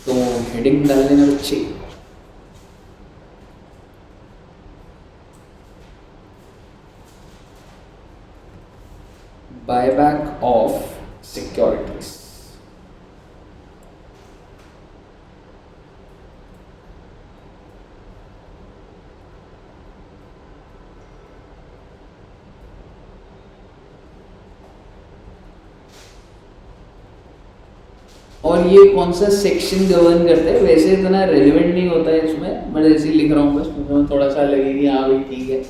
तो हेडिंग डाल देना बच्चे, बायबैक ऑफ सिक्योरिटीज। और ये कौन सा सेक्शन गवर्न करता है, वैसे इतना रेलिवेंट नहीं होता है इसमें, मैं जैसे लिख रहा हूँ बस, मुझे थोड़ा सा लगेगी हाँ भाई ठीक है,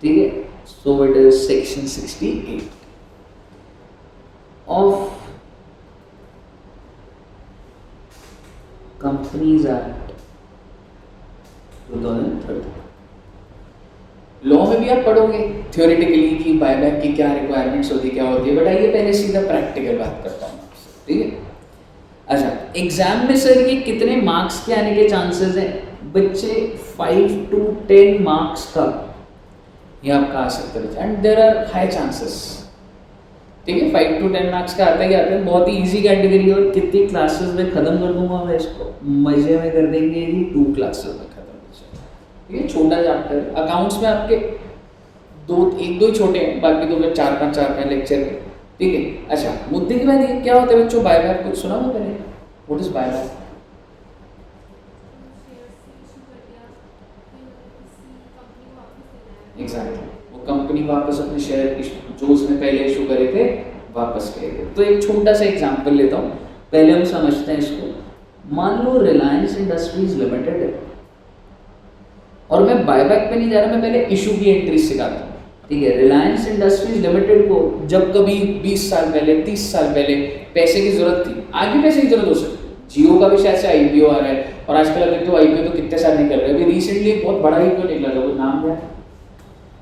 ठीक है। So it is section 68 of companies act 2013। Law में भी आप पढ़ोगे थ्योरेटिकली कि बायबैक की क्या रिक्वायरमेंट्स होती है, क्या होती है, बट आइए पहले सीधा प्रैक्टिकल बात करता हूँ आपसे, ठीक है। अच्छा, एग्जाम में सर ये कितने मार्क्स के आने के चांसेस हैं बच्चे? 5 to 10 मार्क्स का ये आपका आ सकता है, and there are high chances, ठीक है। 5 to 10 मार्क्स का आता ही आता है, बहुत ही इजी कैटेगरी, और कितनी क्लासेस में खत्म कर दूंगा मैं इसको, मजे में कर देंगे ये 2 क्लासेस में खत्म, ठीक है। छोटा चैप्टर अकाउंट्स में आपके एक दो ही छोटे हैं, बाकी तो फिर 4-5 लेक्चर के, ठीक है। अच्छा, मुद्दे की बात ये क्या होता है बच्चों, बायबैक कुछ सुना हो पहले? What is buyback? एग्जैक्टली, वो कंपनी वापस अपने शेयर जो उसने पहले इशू करे थे वापस करेगी। तो एक छोटा सा एग्जांपल लेता हूँ, पहले हम समझते हैं इसको। मान लो रिलायंस इंडस्ट्रीज लिमिटेड है, और मैं बायबैक पे नहीं जा रहा, मैं पहले इशू की एंट्री सिखाता हूँ, ठीक है। रिलायंस इंडस्ट्रीज लिमिटेड को जब कभी 20 साल पहले 30 साल पहले पैसे की जरूरत थी, आगे पैसे की जरूरत हो सकती है, जियो का भी शायद से आईपीओ आ रहा है, और आजकल अगर तो आईपीओ तो कितने साल निकल रहे हैं, अभी रिसेंटली बहुत बड़ा आईपीओ निकला था, वो नाम क्या है,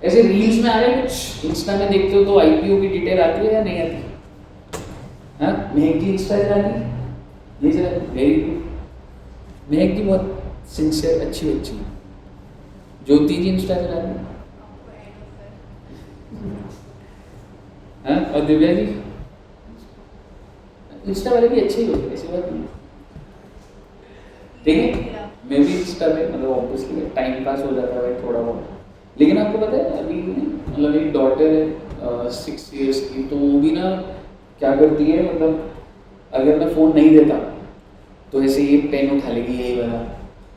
ऐसे रील्स में आ रहे हैं कुछ, इंस्टा में देखते हो तो आईपीओ की डिटेल आती है या नहीं आती? हाँ, महक जी इंस्टा चलाती है, नहीं चलाती, वेरी गुड। महक जी बहुत सिंसियर अच्छी बच्ची है। ज्योति जी इंस्टा चलाती है, हाँ, और दिव्या जी इंस्टा वाले भी अच्छे ही होते हैं, ऐसी बात नहीं, ठीक है। मैं भी इंस्टा में मतलब ऑब्वियसली टाइम पास हो जाता है भाई थोड़ा बहुत, लेकिन आपको पता है अभी मतलब एक डॉटर है 6 years की, तो वो भी ना क्या करती है, मतलब अगर मैं फ़ोन नहीं देता तो ऐसे ये पेन उठा लेगी, यही वाला,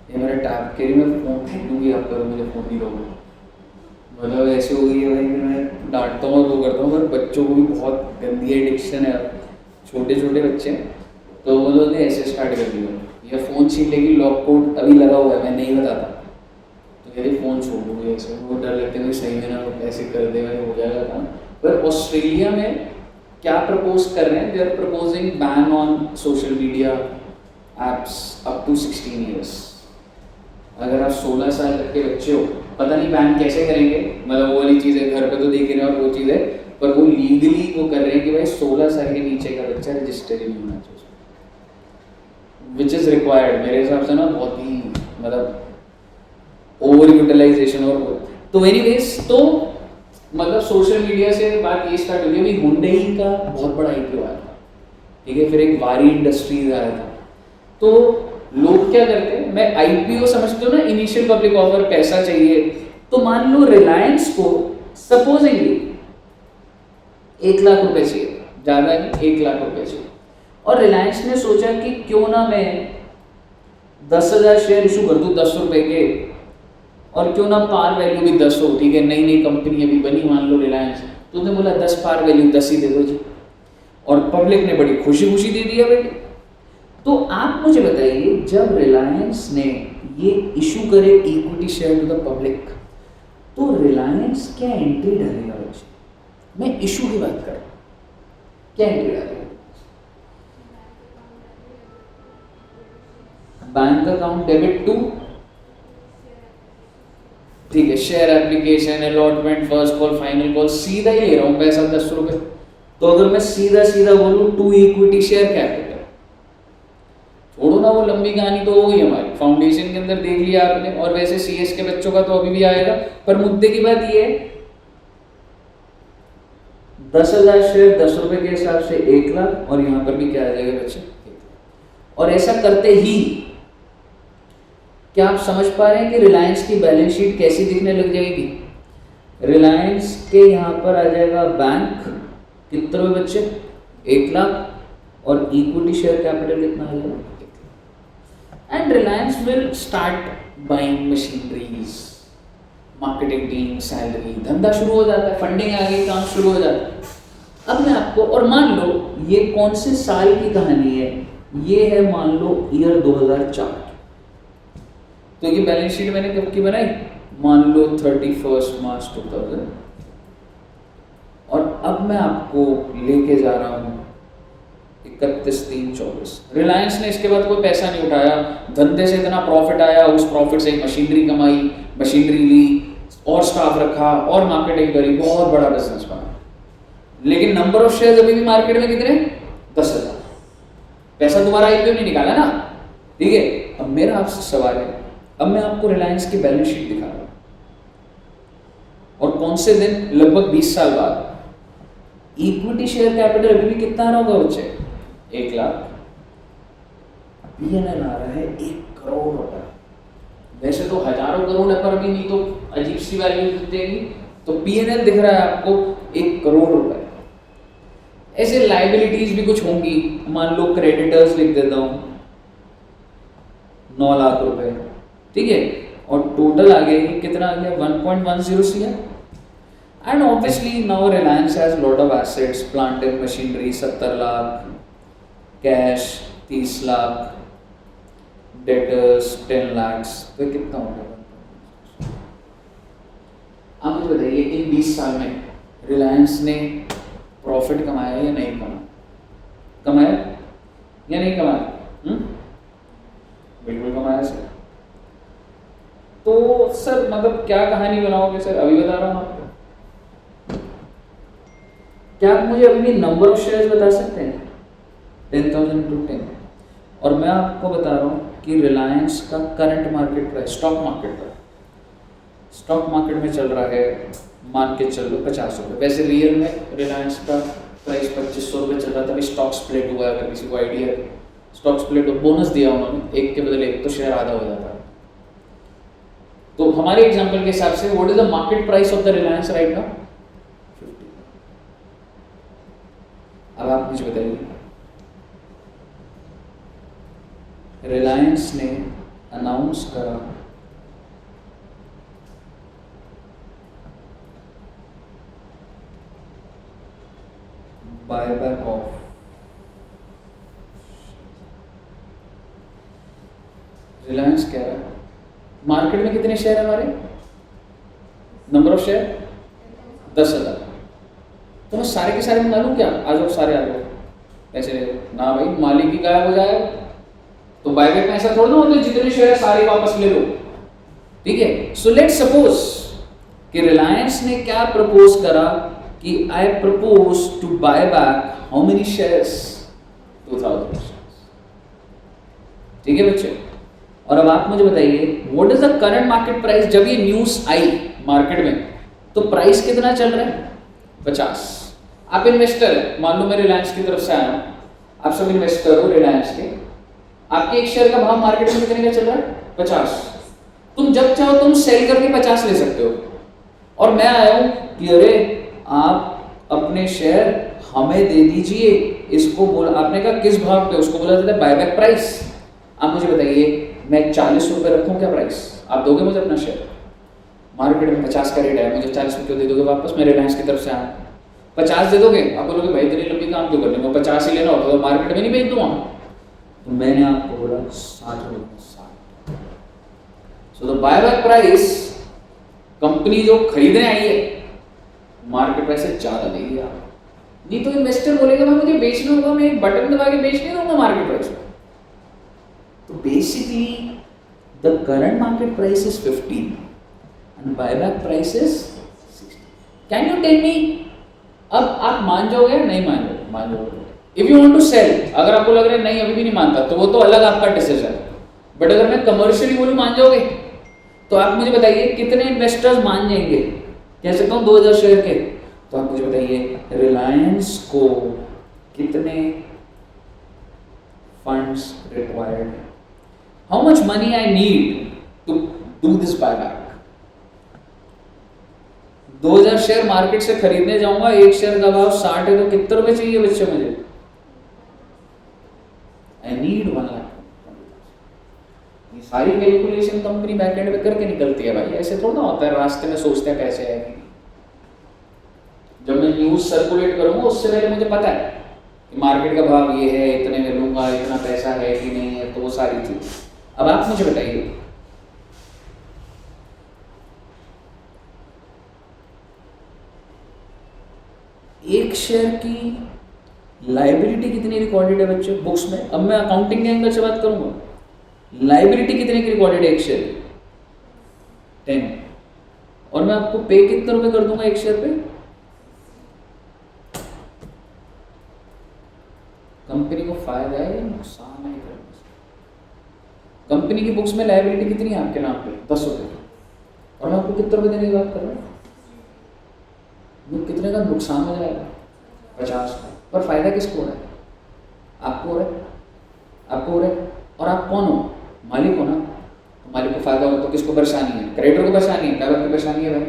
ये मेरा टैब, कह रही मैं फ़ोन फेंक दूँगी आप करो, मुझे फ़ोन नहीं दोगे, मतलब ऐसे हो गई है भाई। मैं डांटता हूँ और वो करता हूँ, पर बच्चों को भी बहुत गंदी एडिक्शन है, छोटे छोटे बच्चे हैं, तो वो लोग ने ऐसे स्टार्ट कर दिया, या फ़ोन छीन लेगी, लॉक कोड अभी लगा हुआ है मैं नहीं बताता, तो यदि फ़ोन छोड़ दूँगी ऐसे, वो डर लगते हैं सही में ना ऐसे कर देगा हो जाएगा काम। पर ऑस्ट्रेलिया में क्या प्रपोज कर रहे हैं, they are proposing ban on social media apps up to 16 years। अगर आप 16 साल तक के बच्चे हो, पता नहीं बैन कैसे करेंगे, मतलब वो वाली चीज़ है, घर पे तो देख रहे हैं और वो चीज़ है, पर वो लीगली वो कर रहे हैं कि भाई 16 साल के नीचे का बच्चा रजिस्टर ही नहीं होना चाहिए, विच इज़ रिक्वायर्ड मेरे हिसाब से ना, बहुत ही मतलब ओवर यूटिलाइजेशन और वो। तो एनीवेज, तो मतलब सोशल मीडिया से बात ये स्टार्ट हुई, अभी हुंडई का बहुत बड़ा आईपीओ आया था, ठीक है, फिर एक वारी इंडस्ट्रीज आया था। तो लोग क्या करते हैं, मैं आईपीओ समझते हो ना, इनिशियल पब्लिक ऑफर, पैसा चाहिए, तो मान लो रिलायंस को सपोजिंगली 1 लाख रुपए चाहिए, ज़्यादा नहीं 1 लाख रुपए चाहिए, और रिलायंस ने सोचा कि क्यों ना मैं 10,000 शेयर इशू कर दूँ 10 रुपए के, और क्यों ना पार वैल्यू भी 10 हो, ठीक है, नई नई कंपनी अभी बनी मान लो रिलायंस, तो उसने बोला 10 पार वैल्यू 10 ही दे दो जी, और पब्लिक ने बड़ी खुशी खुशी दे दिया बेटे। तो आप मुझे बताइए, जब रिलायंस ने ये इशू करे equity share to the public, तो रिलायंस क्या एंट्री डालेगा बच्चे? मैं इशू की बात कर रहा हूँ, क्या एंट्री डालेगा? बैंक अकाउंट डेबिट टू, ठीक है, share application, allotment, first call, final call, सीधा ही ले रहा हूँ पैसा 10 रुपए, तो अगर मैं सीधा सीधा बोलूँ टू इक्विटी शेयर कैपिटल, छोड़ो ना वो लंबी कहानी तो हो गई हमारी, फाउंडेशन के अंदर देख लिया आपने, और वैसे सीएस के बच्चों का तो अभी भी आएगा, पर मुद्दे की बात ये है 10,000 शेयर 10 रुपए के हिसाब से 1 लाख, और यहाँ पर भी क्या आ जाएगा बच्चे, और ऐसा करते ही क्या आप समझ पा रहे हैं कि रिलायंस की बैलेंस शीट कैसी दिखने लग जाएगी? रिलायंस के यहाँ पर आ जाएगा बैंक, कितने रुपए बच्चे? 1 लाख, और इक्विटी शेयर कैपिटल कितना आ जाएगा? And Reliance will start buying machineries, marketing team, salary, धंधा शुरू हो जाता है, फंडिंग आ गई, काम शुरू हो जाता है। अब मैं आपको, और मान लो ये कौन से साल की कहानी है? ये है मान लो ईयर 2004। तो ये बैलेंस शीट मैंने कब की बनाई? मान लो 31 मार्च 2000। और अब मैं आपको लेके जा रहा हूँ 31/3/24। रिलायंस ने इसके बाद कोई पैसा नहीं उठाया, धंधे से इतना प्रॉफिट आया, उस प्रॉफिट से मशीनरी कमाई, मशीनरी ली और स्टाफ रखा और मार्केटिंग करी, बहुत बड़ा बिजनेस बना। लेकिन नंबर ऑफ शेयर अभी भी मार्केट में कितने? 10,000। पैसा दोबारा आईपीओ नहीं निकाला ना, ठीक है। अब मेरा आपसे सवाल है, अब मैं आपको रिलायंस की बैलेंस शीट दिखा रहा हूं, और कौन से दिन? लगभग 20 साल बाद। इक्विटी शेयर कैपिटल अभी भी कितना आ रहा होगा बच्चे? 1 लाख। पीएनएल आ रहा है 1 करोड़ रुपए। वैसे तो हजारों करोड़ है, पर भी नहीं तो अजीब सी वैल्यू देगी। तो पीएनएल दिख रहा है आपको 1 करोड़ रुपए। ऐसे लाइबिलिटीज भी कुछ होंगी, मान लो क्रेडिटर्स लिख देता हूं 9 लाख रुपए, ठीक है। और टोटल आ गया कितना? आ गया 1.10 CR। And obviously now Reliance has lot of assets, plant and machinery 70 lakh, cash 30 lakh, debtors 10 lakh. तो कितना हो गया? आप मुझे बताइए, इन 20 साल में रिलायंस ने प्रॉफिट कमाया या नहीं कमाया? कमाया या नहीं कमाया? बिल्कुल कमाया सर। तो सर मतलब क्या कहानी बनाओगे सर? अभी बता रहा हूं आपको। क्या आप मुझे अभी भी नंबर ऑफ शेयर्स बता सकते हैं? 10,000 to 10। और मैं आपको बता रहा हूं कि रिलायंस का current market price, stock market में चल रहा है, मान के चल लो 50 रुपये। वैसे रियल में रिलायंस का प्राइस 2500 रुपये चल रहा था। अभी स्टॉक स्प्लिट हुआ है, अगर किसी को आइडिया है। स्टॉक स्प्लिट बोनस दिया उन्होंने, 1 के बदले 1, तो शेयर आधा हो जाता है। तो हमारे एग्जांपल के हिसाब से what is the market price of the Reliance right now? 50। अब आप मुझे बताइए, रिलायंस ने अनाउंस करा बायबैक ऑफ, रिलायंस कह रहा है मार्केट में कितने शेयर है हमारे? Number of share 10,000। तो मैं सारे के सारे मंगा लूं क्या? आ जाओ सारे, आ जाओ पैसे ले लो ना भाई, मालिक ही गायब हो जाएगा। तो बायबैक में ऐसा थोड़ा ना होता है जितने शेयर सारे वापस ले लो, ठीक है। सो लेट्स सपोज कि रिलायंस ने क्या प्रपोज करा कि I propose to buy back how many shares? 2000 shares, ठीक है बच्चे। और अब आप मुझे बताइए what is the current market price? जब ये न्यूज आई मार्केट में तो प्राइस कितना चल रहा है? 50। आप इन्वेस्टर है, मान लो मैं रिलायंस की तरफ से आया हूं, आप सब इन्वेस्टर हो रिलायंस के। आपके एक शेयर का भाव मार्केट में कितने का चल रहा है? 50। तुम जब चाहो तुम सेल करके 50 ले सकते हो। और मैं आया हूं कि अरे आप अपने शेयर हमें दे दीजिए, इसको बोला, आपने कहा किस भाव पे? उसको बोला था बायबैक प्राइस। आप मुझे बताइए मैं 40 रुपए रखूं क्या प्राइस? आप दोगे मुझे अपना शेयर? मार्केट में 50 का रेट है, मुझे 40 रुपये दे दोगे वापस? मैं रिलायंस की तरफ से आया, 50 दे दोगे? आप बोलोगे भाई इतनी लंबी काम क्यों करने को, 50 ही लेना होता तो मार्केट में नहीं बेच दूंगा। तो मैंने आपको बोला 60 रुपये। So the buyback price, company जो खरीदने आई है मार्केट प्राइस से ज्यादा देगी आप। नहीं तो इन्वेस्टर बोलेगा भाई मुझे बेचना होगा, मैं एक बटन दबा के बेच नहीं दूंगा मार्केट प्राइस में। तो basically the current market price is 15 and buyback price is 60। Can you tell me? अब आप मान जाओगे या नहीं मान जाओगे? If you want to sell, अगर आपको लग रहा है नहीं अभी भी नहीं मानता, तो वो तो अलग आपका डिसीजन है। बट अगर मैं कमर्शियली बोलूं मान जाओगे? तो आप मुझे बताइए कितने इन्वेस्टर्स मान जाएंगे? कह सकता हूं 2000 शेयर के। तो आप मुझे बताइए रिलायंस को कितने funds required, how much money I need to do this buyback. 2000 share market से खरीदने जाऊंगा, एक शेयर का भाव 60 है, तो कितने रुपए चाहिए बच्चे मुझे? I need 1 lakh. ये सारी कैलकुलेशन कंपनी बैकएंड पे करके निकलती है भाई, ऐसे थोड़ा होता है रास्ते में सोचते हैं पैसे आएंगे। जब मैं न्यूज सर्कुलेट करूंगा उससे पहले मुझे पता है कि मार्केट का भाव ये है, इतने में लूंगा, इतना पैसा है कि नहीं है, तो वो सारी चीज। अब आप मुझे बताइए, एक शेयर की लायबिलिटी कितनी रिकॉर्डेड है बच्चों बुक्स में? अब मैं अकाउंटिंग के एंगल से बात करूंगा, लायबिलिटी कितने की रिकॉर्डेड है एक शेयर? 10। और मैं आपको पे कितने रुपए कर दूंगा एक शेयर पे? कंपनी को फायदा है या नुकसान है? कंपनी की बुक्स में लायबिलिटी कितनी है आपके नाम पे? 10 रुपए। और मैं आपको कितने रुपए देने की बात कर रहा हूँ? कितने का नुकसान हो जाएगा? 50 का। पर फायदा किसको हो रहा है? आपको हो रहा है, आपको हो रहा है। और आप कौन हो? मालिक हो ना। तो मालिक को फायदा हो तो किसको परेशानी है? क्रेडिटर को परेशानी है, ग्राहक की परेशानी है भाई।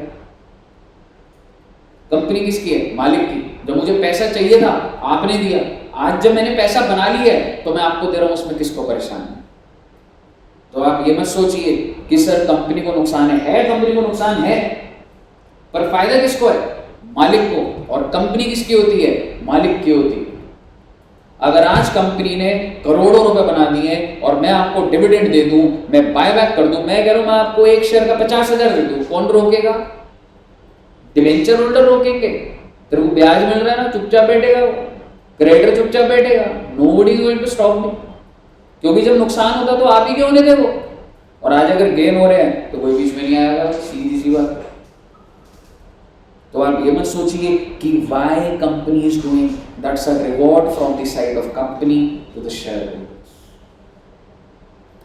कंपनी किसकी है? मालिक की। जब मुझे पैसा चाहिए था आपने दिया, आज जब मैंने पैसा बना लिया है तो मैं आपको दे रहा हूं, उसमें किसको परेशानी है? तो आप ये मत सोचिए कि सर कंपनी को नुकसान है, कंपनी को नुकसान है, पर फायदा किसको है? मालिक को। और कंपनी किसकी होती है? मालिक की होती है। अगर आज कंपनी ने करोड़ों रुपए बना दिए और मैं आपको डिविडेंड दे दूं, मैं बायबैक कर दूं, मैं कह रहा हूं मैं आपको एक शेयर का 50,000 दे दूं, कौन रोकेगा? डिवेंचर होल्डर रोकेंगे। तेरे को ब्याज मिल रहा है ना, चुपचाप बैठेगा वो, क्रेडिटर चुपचाप बैठेगा, nobody is going to stop me. क्योंकि जब नुकसान होता तो आप ही क्यों होने थे वो, और आज अगर गेन हो रहे हैं तो कोई बीच में नहीं आएगा, सीधी सी बात। तो आप ये मत सोचिए कि why company is doing, that's a reward from the side of company to the shareholders.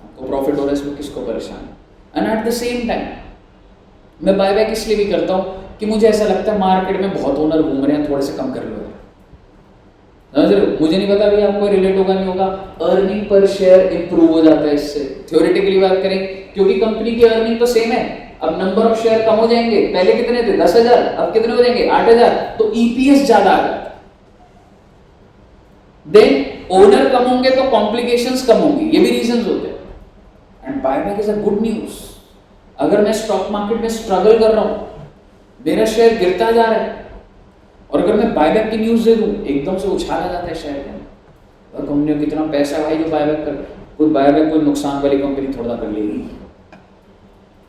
आपको प्रॉफिट हो रहा है, इसमें किसको परेशान? And at the same time मैं बायबैक इसलिए भी करता हूं कि मुझे ऐसा लगता है मार्केट में बहुत ओनर घूम रहे हैं, थोड़े से कम कर लो। मुझे नहीं पता अभी आपको रिलेट होगा नहीं होगा, अर्निंग पर शेयर इंप्रूव हो जाता है इससे, थ्योरेटिकली बात करें, क्योंकि कंपनी की अर्निंग तो सेम है। अब नंबर ऑफ शेयर कम हो जाएंगे, पहले कितने थे? 10,000, अब कितने हो जाएंगे? 8,000, तो ईपीएस ज्यादा आ जाता है। देन ओनर कम होंगे तो कॉम्प्लिकेशंस कम होंगी, ये भी रीजंस होते हैं। And buyback is a good news. अगर मैं स्टॉक मार्केट में स्ट्रगल कर रहा हूं, मेरा शेयर गिरता जा रहा है, और अगर मैं बायबैक की न्यूज दे दूं, एकदम से उछाला जाता है शेयर में। और कंपनी को कितना पैसा है भाई जो बायबैक कर, कोई बायबैक कोई नुकसान वाली कंपनी थोड़ा कर लेगी।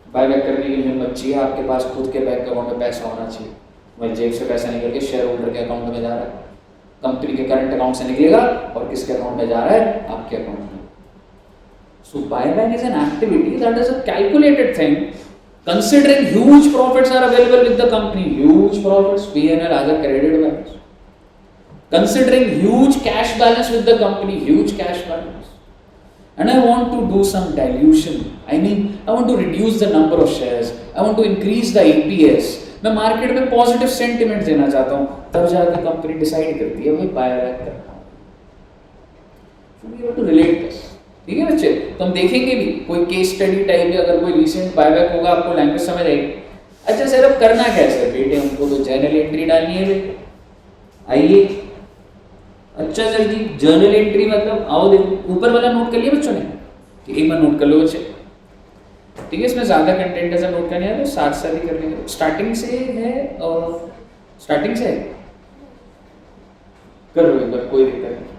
बायबैक करने के लिए हिम्मत चाहिए, आपके पास खुद के बैंक अकाउंट में पैसा होना चाहिए। वही जेब से पैसा निकल के शेयर होल्डर के अकाउंट में जा रहा है, कंपनी के करंट अकाउंट से निकलेगा और किसके अकाउंट में जा रहा है? आपके अकाउंट में। So buyback is an activity that is a calculated thing, considering huge profits are available with the company, huge profits, P&L as a credited balance, considering huge cash balance with the company, huge cash balance, and I want to do some dilution, I mean I want to reduce the number of shares, I want to increase the EPS, मैं market में positive sentiment देना चाहता हूं, तब जाकर company decide करती है भाई बायबैक करना है। So we have to relate this, ठीक है बच्चे? तो हम देखेंगे भी कोई केस स्टडी टाइप में, अगर कोई रिसेंट बायबैक होगा आपको लैंग्वेज समझ आएगी। अच्छा सर अब करना क्या है सर? बेटे हमको तो जर्नल एंट्री डालनी है बेटे, आइए। अच्छा सर जी जर्नल एंट्री मतलब, आओ देखो ऊपर वाला नोट कर लिया बच्चों ने? एक बार नोट कर लो बच्चे, ठीक है? इसमें ज्यादा कंटेंट ऐसा नोट करना है तो साथ साथ ही कर लेंगे। स्टार्टिंग से है और स्टार्टिंग से है, कर लो एक बार, कोई दिक्कत नहीं।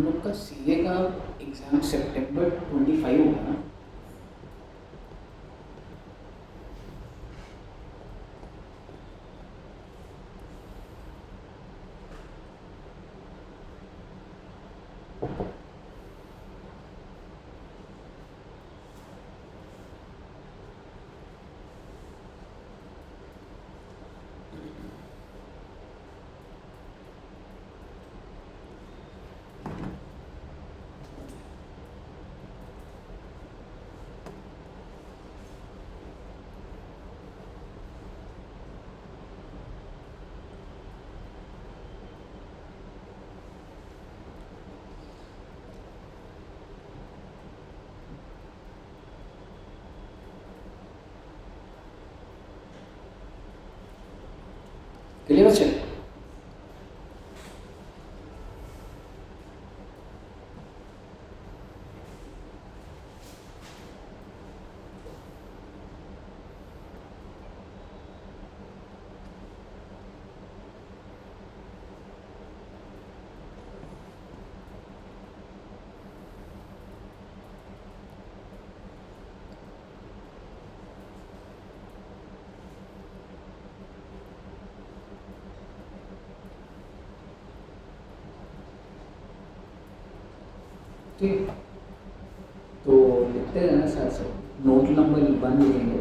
हम लोग का सीए का एग्जाम सितंबर 25 होगा ना? क्लियर बच्चे? ठीक, तो लिखते हैं ना साथ साथ, नोट नंबर 1 लिखेंगे।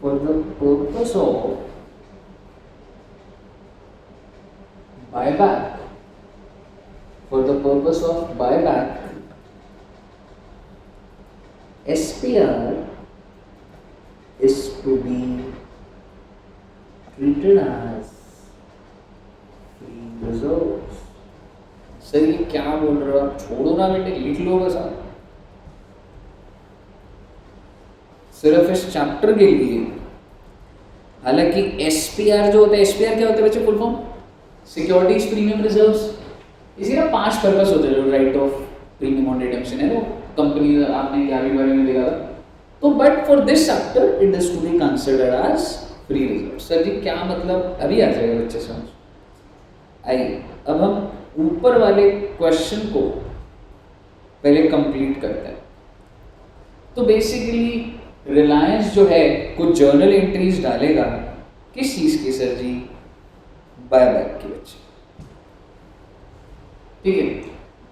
For the purpose of buyback, for the purpose of buyback, SPR is to be treated as free reserves। Sir ये क्या बोल रहे हो आप? छोड़ो ना बेटे, लिख लो बस आप, सिर्फ इस चैप्टर के लिए। हालांकि एसपीआर जो होता है, एसपीआर क्या होता है बच्चे? Full form securities premium reserves. इसी ना 5 पर्पस होते हैं जो right of premium on redemption है, वो कंपनी आपने क्या भी बारे में देखा था। तो but for this chapter it is to be considered as free reserve. Sir ji क्या मतलब? अभी आ जाएगा बच्चे समझ। आइए अब हम ऊपर वाले क्वेश्चन को पहले कंप्लीट करते हैं। तो बेसिकली रिलायंस जो है कुछ जर्नल एंट्रीज डालेगा, किस चीज की सर जी? बायबैक की बच्चे। ठीक है,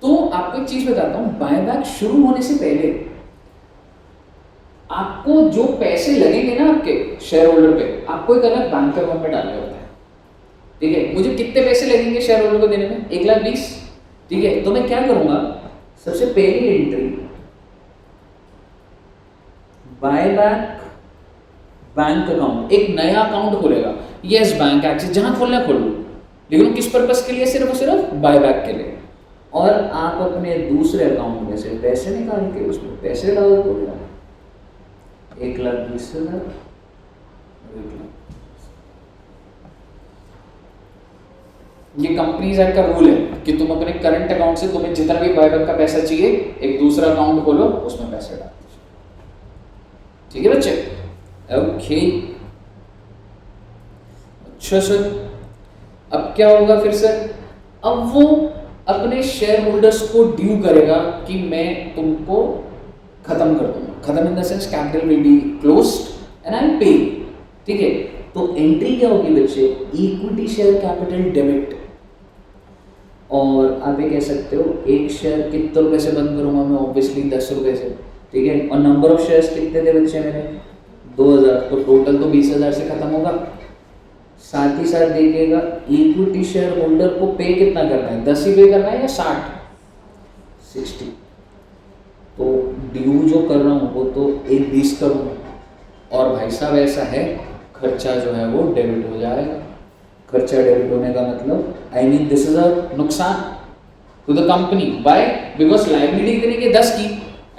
तो आपको एक चीज बताता हूं, बायबैक शुरू होने से पहले आपको जो पैसे लगेंगे ना आपके शेयर होल्डर पे, आपको एक अलग बैंक अकाउंट में डालना होता है। ठीक है, मुझे कितने पैसे लगेंगे शेयर होल्डर को देने में? 1,20,000। ठीक है, तो मैं क्या करूंगा, सबसे पहली एंट्री बायबैक बैंक अकाउंट, एक नया अकाउंट खोलेगा। यस बैंक, एक्सिस, जहां खोलना खोल लो, लेकिन किस पर्पस के लिए? सिर्फ और सिर्फ बायबैक के लिए। और आप अपने दूसरे अकाउंट में से पैसे निकाल के उसमें पैसे डाल दो, 1,20,000। ये कंपनीज एक्ट का रूल है कि तुम अपने करंट अकाउंट से तुम्हें जितना भी बायबैक का पैसा चाहिए, एक दूसरा अकाउंट खोलो, उसमें पैसे डाल दो। ठीक है बच्चे? ओके, अच्छा सर अब क्या होगा फिर सर? अब वो अपने शेयर होल्डर्स को ड्यू करेगा कि मैं तुमको खत्म कर दूंगा। खत्म in the sense capital will be closed and I will pay. ठीक है, तो एंट्री क्या होगी बच्चे? Equity share capital debit. और आप ये कह सकते हो एक शेयर कितने रुपए से बंद करूंगा मैं? ऑब्वियसली 10 रुपए से। ठीक है, और नंबर ऑफ शेयर्स कितने थे बच्चे मेरे? 2,000, तो टोटल तो 20,000 से खत्म होगा। साथ ही साथ देखिएगा इक्विटी शेयर होल्डर को पे कितना करना है? 10 ही पे करना है या 60? 60। तो ड्यू जो कर रहा हूँ वो तो 1,20 करूँगा, और भाई साहब ऐसा है खर्चा जो है वो डेबिट हो जाएगा। खर्चा डेबिट होने का मतलब I mean this is a नुकसान to the company. Why? Because liability कितनी की? 10 की,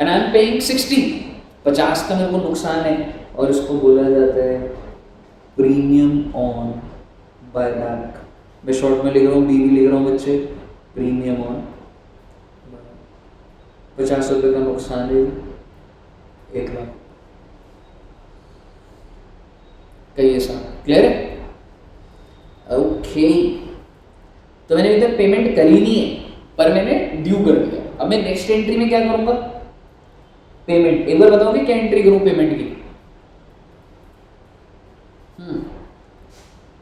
एंड आई एम पेइंग 60। 50 का मेरे को नुकसान है, और इसको बोला जाता है प्रीमियम ऑन बायबैक। मैं शॉर्ट में लिख रहा हूँ, बी भी लिख रहा हूँ बच्चे, प्रीमियम ऑन। 50 रुपये का नुकसान है, 1,00,000 कहिए साहब। क्लियर है? ओके, तो मैंने अभी तक पेमेंट करी नहीं है पर मैंने ड्यू कर दिया। अब मैं नेक्स्ट एंट्री में क्या करूंगा? पेमेंट। एक बार बताओगे क्या एंट्री करूं पेमेंट की?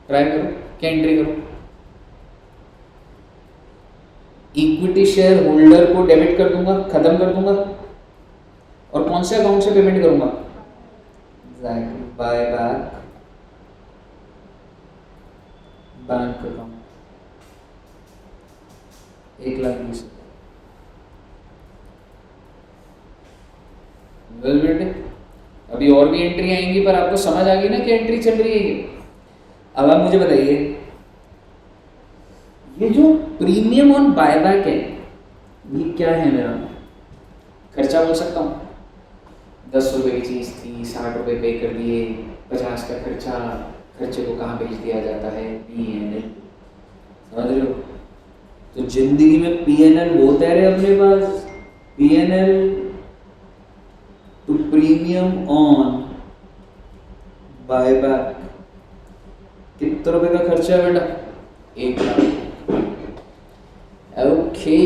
ट्राई करो, क्या एंट्री करूं? इक्विटी शेयर होल्डर को डेबिट कर दूंगा, खत्म कर दूंगा। और कौन से अकाउंट से पेमेंट करूंगा? Bye back bank account 1,20,000। Well बेटे, अभी और भी एंट्री आएंगी पर आपको समझ आ गई ना कि एंट्री चल रही है ये। अब आप मुझे बताइए, ये जो प्रीमियम ऑन बायबैक है ये क्या है? मेरा खर्चा बोल सकता हूँ। 10 रुपए की चीज़ थी, 60 रुपए पे कर दिए, 50 का खर्चा। खर्चे को कहाँ भेज दिया जाता है? PNL। समझ रहे हो? तो जिंदगी में PNL होता है अपने पास। PNL to premium on buyback कितने रुपए का खर्चा है बेटा? 1 लाख। ओके,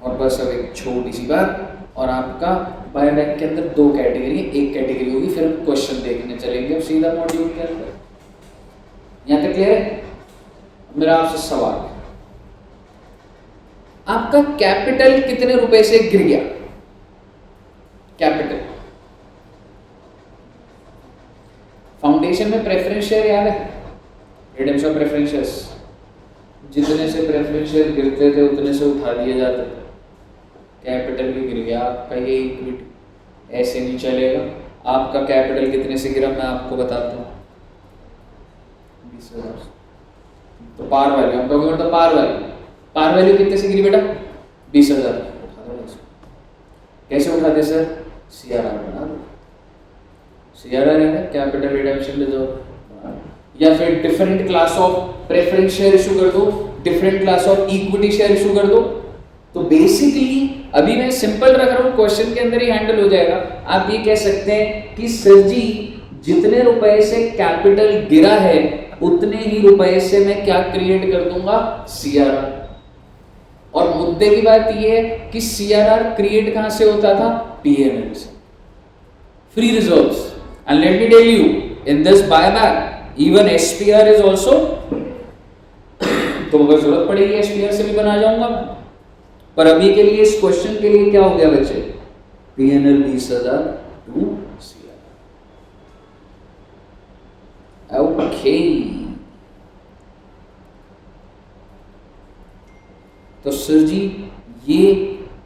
और बस अब एक छोटी सी बात, और आपका बायबैक के अंदर 2 कैटेगरी है। एक कैटेगरी होगी, फिर क्वेश्चन देखने चलेंगे अब सीधा मॉड्यूल के अंदर। यहां तक क्लियर है? मेरा आपसे सवाल, आपका कैपिटल कितने रुपए से गिर गया? कैपिटल फाउंडेशन में प्रेफरेंस शेयर याद है? रिडेम्पशन ऑफ प्रेफरेंस शेयर्स, जितने से प्रेफरेंस शेयर गिरते थे उतने से उठा दिए जाते थे। कैपिटल भी गिर गया आपका, ये इक्विटी ऐसे नहीं चलेगा। आपका कैपिटल कितने से गिरा मैं आपको बताता हूँ, 20,000। तो पार वैल्यू, हम कहोगे मतलब पार वैल्यू कितने से गिरी बेटा? 20,000। उठा दो इसको। कैसे उठाते सर? CRR बना दो। CRR है कैपिटल रिडम्पशन रिजर्व, या फिर different class of preference share issue कर दो, different class of equity share issue कर दो। तो बेसिकली अभी मैं सिंपल रख रहा हूं, क्वेश्चन के अंदर ही हैंडल हो जाएगा। आप ये कह सकते हैं कि सर जी जितने रुपए से कैपिटल गिरा है उतने ही रुपए से मैं क्या क्रिएट कर दूंगा? CRR। और मुद्दे की बात यह है कि CRR क्रिएट कहां से होता था? PNL से, free reserves. And let me tell you, in this buyback even SPR is also, तो अगर जरूरत पड़ेगी SPR से भी बना जाऊंगा मैं। पर अभी के लिए इस क्वेश्चन के लिए क्या हो गया बच्चे? PNL 20,000 to CRR। ओके, तो सर जी ये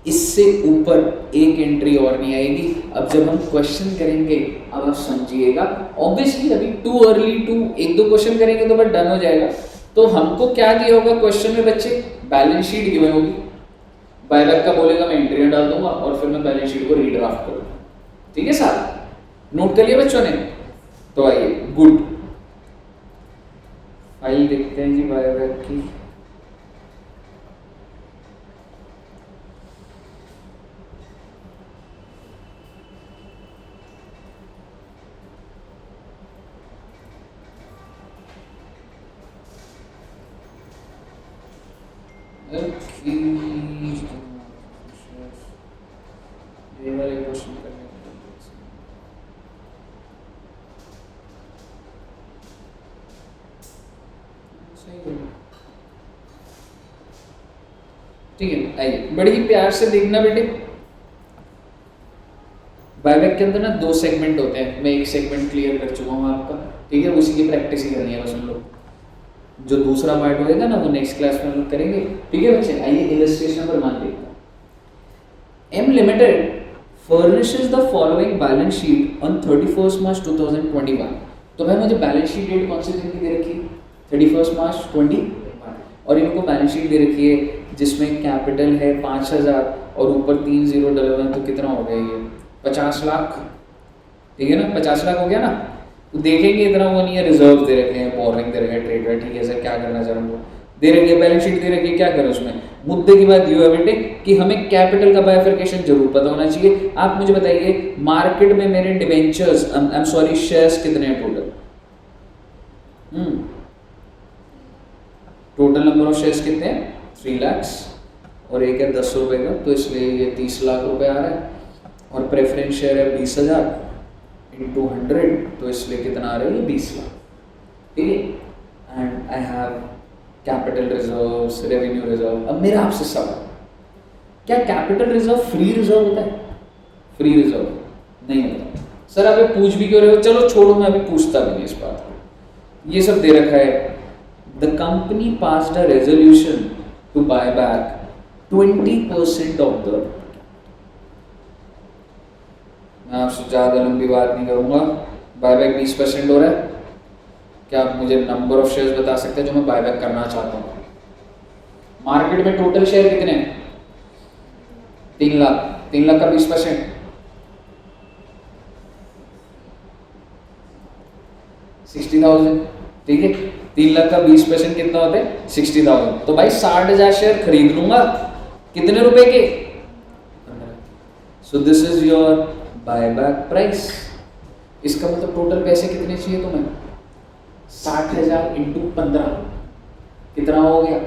इससे ऊपर एक एंट्री और नहीं आएगी। अब जब हम क्वेश्चन करेंगे, अब आप समझिएगा, ऑब्वियसली अभी टू अर्ली टू 1-2 क्वेश्चन करेंगे तो बस डन हो जाएगा। तो हमको क्या दिया होगा क्वेश्चन में बच्चे? बैलेंस शीट गिवन होगी, बायबैक का बोलेगा मैं एंट्री डाल दूंगा और फिर मैं बैलेंस शीट को रीड्राफ्ट करूंगा। ठीक है साहब, नोट कर लिया बच्चों ने? तो आइए, गुड, फाइल देखते हैं जी बायबैक की। ये वाले क्वेश्चन करने ठीक है। आइए बड़ी ही प्यार से देखना बेटे, बायबैक के अंदर ना 2 सेगमेंट होते हैं। मैं एक सेगमेंट क्लियर कर चुका हूँ आपका, ठीक है, उसी की प्रैक्टिस ही करनी है बस हम लोग। जो दूसरा पार्ट होगा ना वो नेक्स्ट क्लास में हम लोग करेंगे। ठीक है बच्चे, आइए इलस्ट्रेशन नंबर 1 देखते हैं। M Limited furnishes the following balance sheet on 31st March 2021। तो भाई मुझे बैलेंस शीट डेट कौन से दिन की दे रखी है? 31 मार्च 2021। और इनको बैलेंस शीट दे रखी है जिसमें कैपिटल है 5,000 और ऊपर 3 0 डले हुए, तो कितना हो गया ये? 50 लाख। ठीक है ना, 50 लाख हो गया ना। तो देखेंगे इतना वो नहीं है, रिजर्व दे रखे हैं, बोरिंग दे रखे हैं, ट्रेड है, ठीक है सर क्या करना चाह रहा हूँ, दे रखी है बैलेंस शीट दे रखी है, क्या करें उसमें? मुद्दे की बात ये है बेटे कि हमें कैपिटल का बाइफरकेशन जरूर पता होना चाहिए। आप मुझे बताइए मार्केट में मेरे debentures I am sorry shares कितने हैं total? Total number of shares कितने हैं? 3 लाख, और एक है 10 रुपए का, तो इसलिए ये 30 लाख रुपए आ रहा है। और प्रेफरेंस शेयर है 20,000 इंटू 100, तो इसलिए कितना आ रहा है? ये 20 लाख। ठीक है, and I have capital reserves, revenue reserve. अब मेरा आपसे सवाल, क्या कैपिटल रिजर्व फ्री रिजर्व होता है? फ्री रिजर्व नहीं होता। सर आप ये पूछ भी क्यों रहे हो? चलो छोड़ो, मैं अभी पूछता भी नहीं इस बात को। ये सब दे रखा है। The company passed a resolution to buy back 20% of the, मैं आपसे ज़्यादा लंबी बात नहीं करूंगा। बायबैक 20% हो रहा है। क्या आप मुझे नंबर ऑफ शेयर्स बता सकते हैं जो मैं बायबैक करना चाहता हूँ? मार्केट में टोटल शेयर कितने हैं? 3 लाख। 3 लाख का 20% 60,000। ठीक है, 3 लाख का 20% कितना होता है? 60,000। तो भाई 60,000 शेयर खरीद लूंगा। कितने रुपए के? So this is your buyback price. इसका मतलब टोटल पैसे कितने चाहिए तुम्हें? 60,000 इंटू 15 कितना हो गया?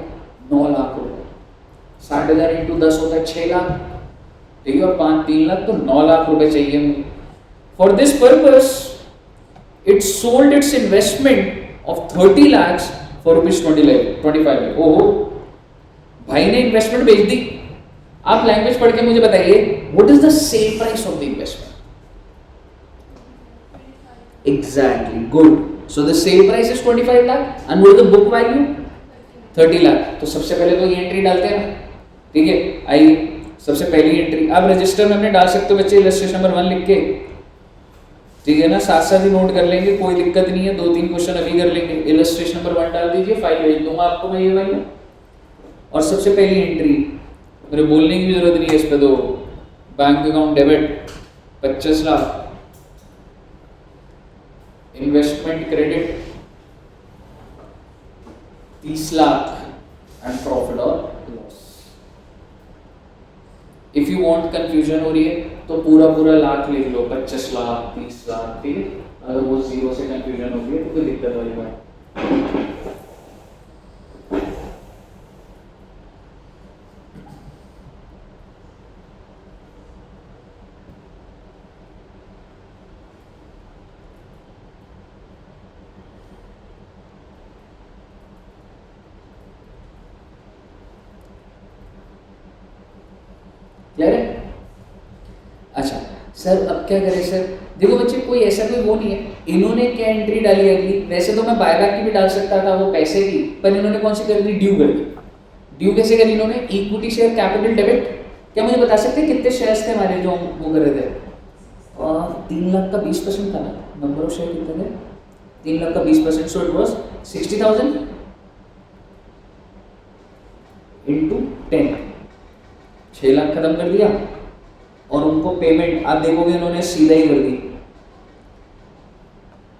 9 लाख रुपए। 60,000 इंटू 10 होता है 6 लाख। ठीक है, और 3 लाख, तो 9 लाख रुपए चाहिए मुझे। For this purpose it sold it's investment of 30 lakhs for ₹25 lakh. ओहो, भाई ने इन्वेस्टमेंट बेच दी। आप लैंग्वेज पढ़ के मुझे बताइए, what is the sale price of the investment? Exactly, good. So the sale price is 25 lakh and what is the book value? 30 lakh. तो सबसे पहले तो ये एंट्री डालते हैं ना। ठीक है, आइए सबसे पहली एंट्री आप रजिस्टर में अपने डाल सकते हो बच्चे, इलस्ट्रेशन नंबर 1 लिख के। ठीक है ना, साथ साथ ही नोट कर लेंगे, कोई दिक्कत नहीं है। 2-3 क्वेश्चन अभी कर लेंगे। इलस्ट्रेशन नंबर 1 डाल दीजिए, फाइल भेज दूंगा आपको मैं ये वाली। और सबसे पहली एंट्री, मेरे बोलने की भी जरूरत नहीं है इस पे, तो bank account debit 25 lakh, investment credit 30 lakh and profit और loss. If you want confusion हो रही है तो पूरा लाख लिख लो, 25 लाख 30 लाख। ठीक है, अगर वो जीरो से कंफ्यूजन हो रही है तो कोई दिक्कत वाली बात। क्लियर है? अच्छा सर, अब क्या करें सर? देखो बच्चे, कोई ऐसा कोई वो नहीं है। इन्होंने क्या एंट्री डाली अगली? वैसे तो मैं बायबैक की भी डाल सकता था, वो पैसे की, पर इन्होंने कौन सी कर दी? ड्यू कर दी। ड्यू कैसे करी इन्होंने? Equity share capital debit. क्या मुझे बता सकते हैं कितने शेयर्स थे हमारे जो वो कर रहे थे? 3 लाख का 20% था ना। नंबर ऑफ शेयर कितने थे? 3 लाख का 20%, so it was 60,000 into 10, 6 lakh खत्म कर दिया। और उनको पेमेंट आप देखोगे इन्होंने सीधा ही कर दी,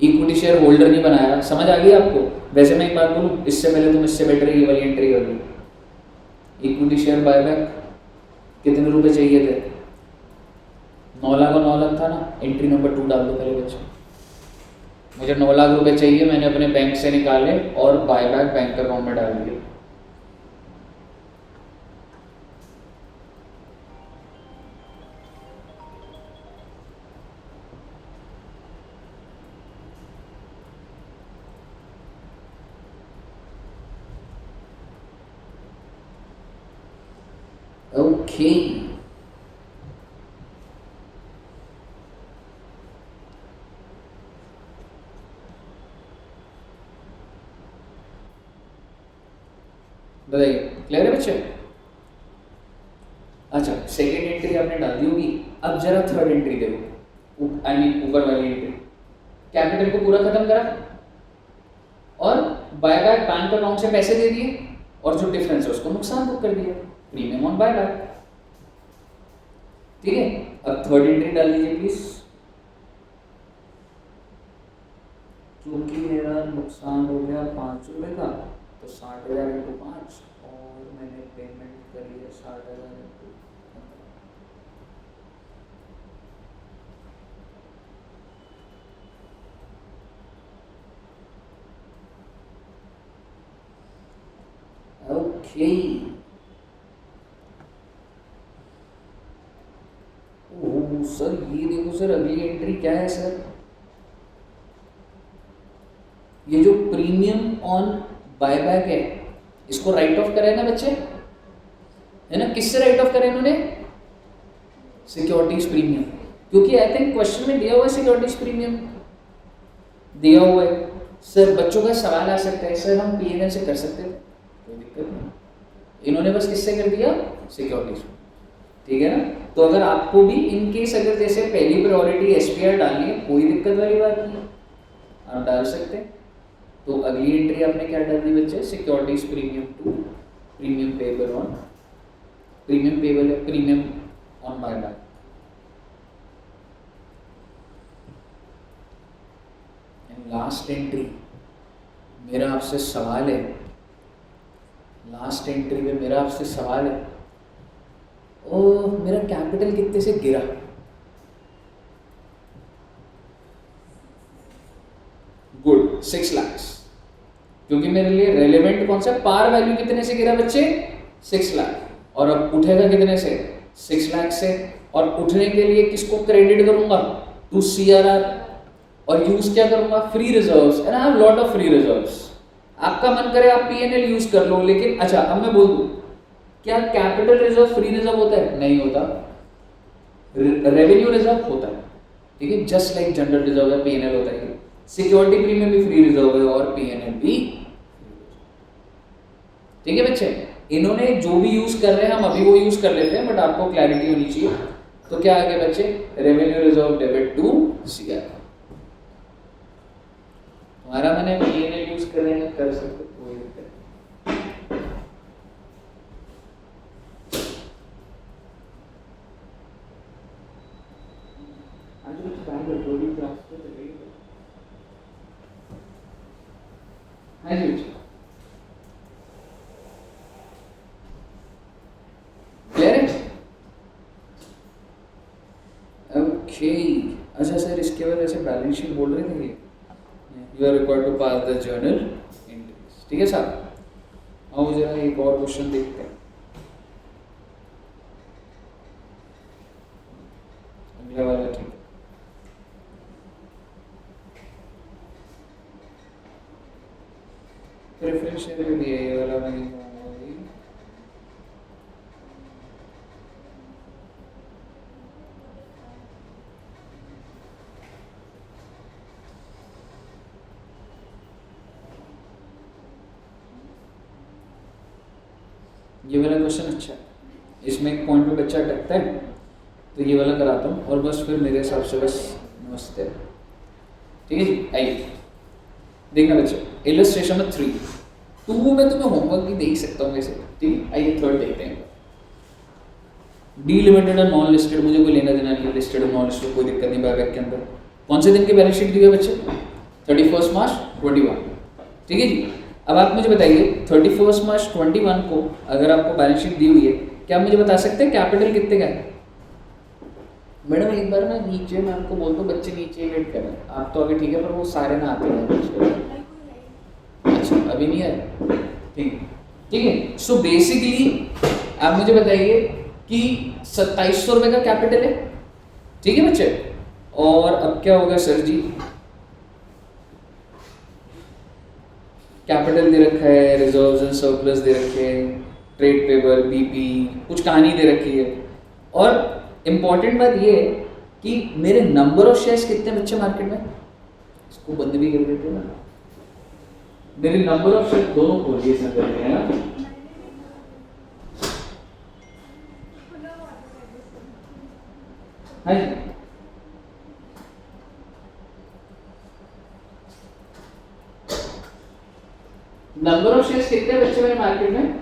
इक्विटी शेयर होल्डर नहीं बनाया। समझ आ गई आपको? वैसे मैं एक बात बोलूं, इससे पहले तुम इससे बेटर ये वाली एंट्री कर लो। इक्विटी शेयर बायबैक कितने रुपए चाहिए थे? 9 लाख और 9 लाख था ना। एंट्री नंबर 2 डाल दो पहले बच्चे। मुझे 9 लाख रुपए चाहिए, मैंने अपने बैंक से निकाले और बायबैक बैंक अकाउंट में डाल दिए। ओके, बताइए क्लियर है बच्चे? अच्छा, सेकेंड एंट्री आपने डाल दी होगी। अब जरा थर्ड एंट्री देखो, आई मीन ऊपर वाली एंट्री। कैपिटल को पूरा खत्म करा और बायबैक बैंक अकाउंट से पैसे दे दिए, और जो डिफरेंस है उसको नुकसान बुक कर दिया, प्रीमियम ऑन बायबैक। ठीक है, अब थर्ड एंट्री डाल दीजिए प्लीज। क्योंकि मेरा नुकसान हो गया 5 रुपए का, तो तो 60,000 इंटू 5 और मैंने पेमेंट करी है 60,000 इंटू। ओके ओह सर ये देखो सर अगली एंट्री क्या है सर, ये जो प्रीमियम ऑन बायबैक है इसको राइट ऑफ करें ना बच्चे, है ना, किससे राइट ऑफ करें इन्होंने, सिक्योरिटीज प्रीमियम, क्योंकि आई थिंक क्वेश्चन में दिया हुआ है सिक्योरिटीज प्रीमियम दिया हुआ है। सर बच्चों का सवाल आ सकता है सर हम पीएनएल से कर सकते थे, कोई दिक्कत नहीं, इन्होंने बस किससे कर दिया, सिक्योरिटीज, ठीक है ना। तो अगर आपको भी इन केस अगर जैसे पहली प्रायोरिटी एसपीआर डालनी है कोई दिक्कत वाली बात नहीं, आप डाल सकते हैं। तो अगली एंट्री आपने क्या डाल दी बच्चे, securities premium to premium payable on, premium payable है premium on buyback. Last entry मेरा आपसे सवाल है, लास्ट एंट्री में मेरा आपसे सवाल है, ओ मेरा कैपिटल कितने से गिरा, गुड 6 लाख, क्योंकि मेरे लिए रेलेवेंट कौन सा, पार वैल्यू कितने से गिरा बच्चे, 6 लाख, और अब उठेगा कितने से, 6 लाख से, और उठने के लिए किसको क्रेडिट करूंगा, टू सीआरआर, और यूज क्या करूंगा, free reserves, and I have lot of free reserves. आपका मन करे आप पीएनएल यूज कर लो, लेकिन अच्छा अब मैं बोल दूं क्या कैपिटल रिजर्व फ्री रिजर्व होता है, नहीं होता, रेवेन्यू रिजर्व होता है, ठीक है, जस्ट लाइक जनरल रिजर्व है पीएनएल होता है, सिक्योरिटी प्रीमियम भी फ्री रिजर्व है और पीएनएल भी, ठीक है बच्चे। इन्होंने जो भी यूज कर रहे हैं हम अभी वो यूज कर लेते हैं, बट आपको क्लैरिटी होनी चाहिए। तो क्या आ गया बच्चे, revenue reserve debit to CR, हमारा मैंने पीएनएल यूज कर रहे हैं, कर सकते कोई दिक्कत ओके। अच्छा सर इसके बाद ऐसे बैलेंस शीट बोल रहे थे, you are required to pass the journal entries, ठीक है साहब। आओ जरा एक और क्वेश्चन देखते हैं, अगला वाला, ठीक है। प्रेफरेंस एरिया भी है ये वाला, मैं ये वाला क्वेश्चन अच्छा है, इसमें एक पॉइंट पे बच्चा अटकता है, तो ये वाला कराता हूँ और बस फिर मेरे हिसाब से बस नमस्ते, ठीक है जी। आइए देखना बच्चे, इलस्ट्रेशन में 3 2 में तो मैं होमवर्क भी देख सकता हूँ वैसे, ठीक है। आइए थर्ड देखते हैं, डी लिमिटेड और नॉन लिस्टेड, मुझे कोई लेना देना नहीं, लिस्टेड और नॉन लिस्टेड कोई दिक्कत नहीं, बायबैक के अंदर कौन से दिन की बैलेंस शीट दी है बच्चे, 31 मार्च 21, ठीक है जी। अब आप मुझे बताइए 31 मार्च 21 को अगर आपको बैलेंस शीट दी हुई है, क्या आप मुझे बता सकते हैं कैपिटल कितने का है। मैडम एक बार ना नीचे मैं आपको बोल दूं बच्चे नीचे वेट कर रहे हैं, आप तो अभी ठीक है पर वो सारे ना आते हैं, अच्छा अभी नहीं आए, ठीक ठीक है। सो बेसिकली आप मुझे बताइए कि 2700 रुपये का कैपिटल है, ठीक है बच्चे। और अब क्या होगा सर जी, कैपिटल दे रखा है, रिजर्व्स एंड सरप्लस दे रखे हैं, ट्रेड पेबल, बीपी, कुछ कहानी दे रखी है, और इम्पॉर्टेंट बात ये है कि मेरे नंबर ऑफ शेयर्स कितने बच्चे मार्केट में, इसको बंद भी कर देते हैं ना, मेरे नंबर ऑफ शेयर दोनों खोलिए इसमें कर रहे हैं ना, हाँ जी। नंबर ऑफ शेयर्स कितने बच्चे मेरे मार्केट में,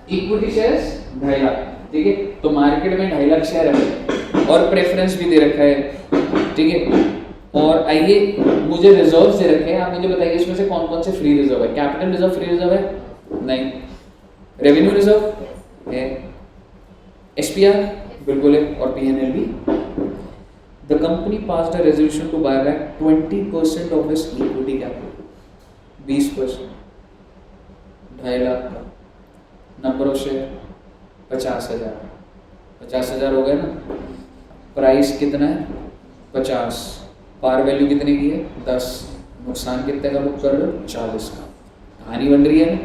इक्विटी शेयर्स 2.5 लाख, ठीक है। तो मार्केट में 2.5 लाख शेयर है और प्रेफरेंस भी दे रखा है, ठीक है। और आइए, मुझे रिजर्व दे रखे हैं, आप मुझे बताइए इसमें से कौन कौन से फ्री रिजर्व है। कैपिटल रिजर्व फ्री रिजर्व है? नहीं। रेवेन्यू रिजर्व है? एसपीआर बिल्कुल है, और पीएनएल भी। The company passed a resolution to buy back 20% of its equity capital, 20%, 2.5 lakh का। नंबर ऑफ शेयर 50,000, 50,000 हो गए ना। प्राइस कितना है? 50। पार वैल्यू कितने की है? 10। नुकसान कितने का बुक कर रहे हो? 40 का। कहानी बन रही है ना।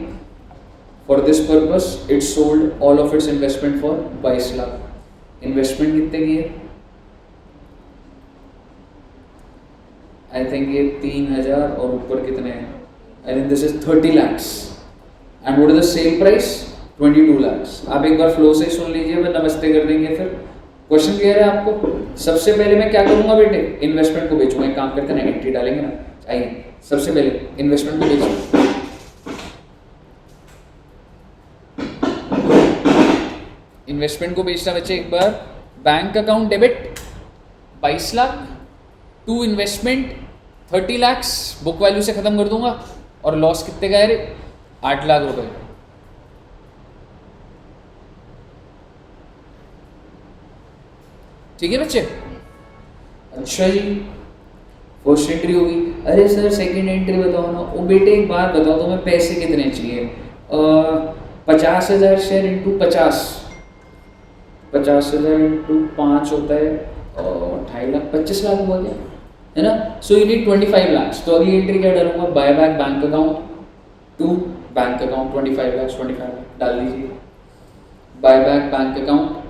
For this purpose it sold all of its investment for 22 lakh. Investment कितने की है? आई थिंक ये 3,000 और ऊपर कितने हैं? I think this is 30 lakhs and what is the sale price? 22 lakhs। आप एक बार फ्लो से सुन लीजिए, मैं नमस्ते कर देंगे फिर। क्वेश्चन क्लियर है आपको? सबसे पहले मैं क्या करूंगा बेटे? इन्वेस्टमेंट को बेचूंगा। एक काम करते हैं ना, एंट्री डालेंगे ना। आइए सबसे पहले इन्वेस्टमेंट को बेचूंगा। इन्वेस्टमेंट को बेचना बच्चे, एक बार bank account debit 22 lakh, to investment 30 lakhs book value से खत्म कर दूंगा। और लॉस कितने का है रे? 8 लाख रुपए। ठीक है बच्चे? अच्छा जी, फर्स्ट एंट्री होगी। अरे सर सेकंड एंट्री बताओ ना। ओ बेटे एक बात बताओ, तुम्हें पैसे कितने चाहिए? 50,000 शेयर इंटू 50, 50,000 इंटू 5 होता है 2.5 लाख, 25 लाख हुआ क्या, है ना। So you need 25 lakhs। तो अगली एंट्री क्या डालूंगा? Buy back bank account to bank account 25 lakhs, 25 lakh डाल दीजिए। Buy back bank account,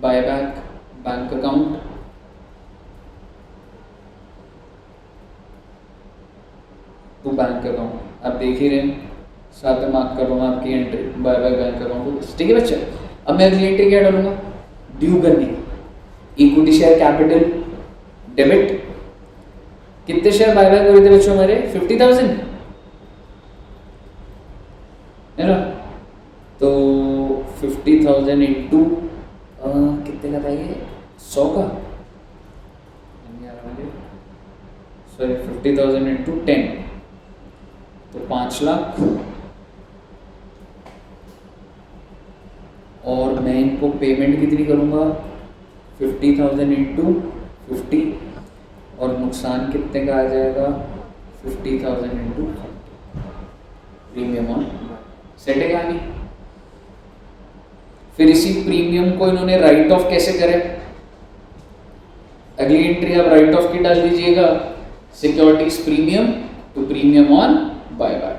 buy back bank account to bank account. आप देख ही रहे हैं, साथ में मार्क कर रहा हूँ आपकी entry bye back bank account. ठीक है बच्चे? अब मैं अगली एंट्री क्या डालूंगा? ड्यू करनी। Equity share capital debit. कितने शेयर बाय बैक हुए थे बच्चों हमारे? 50,000, है ना। तो 50,000 इंटू कितने का था ये? 100 का। सॉरी 50,000 इंटू 10 तो 5 लाख। और मैं इनको पेमेंट कितनी करूंगा? 50,000 इंटू 50, और नुकसान कितने का आ जाएगा? 50,000 इंटू प्रीमियम ऑन। सेट है कहानी? फिर इसी प्रीमियम को इन्होंने राइट ऑफ कैसे करे? अगली एंट्री आप राइट ऑफ की डाल दीजिएगा, securities premium to premium on buyback.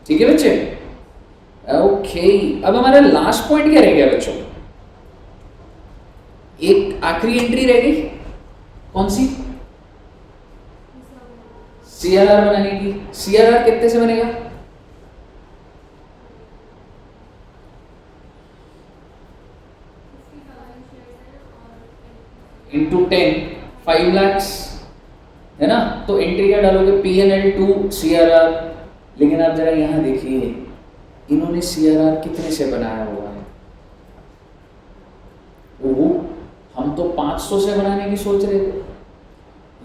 ठीक है बच्चे? ओके, अब हमारा लास्ट पॉइंट क्या रह गया बच्चों? एक आखिरी एंट्री रह गई, कौन सी? सीआरआर बनाने की। सीआरआर कितने से बनेगा? इंटू 10, 5 lakhs, है ना। तो एंट्री क्या डालोगे? PNL to CRR. लेकिन आप जरा यहां देखिए, इन्होंने सीआरआर कितने से बनाया हुआ है? ओहो, हम तो 500 से बनाने की सोच रहे थे,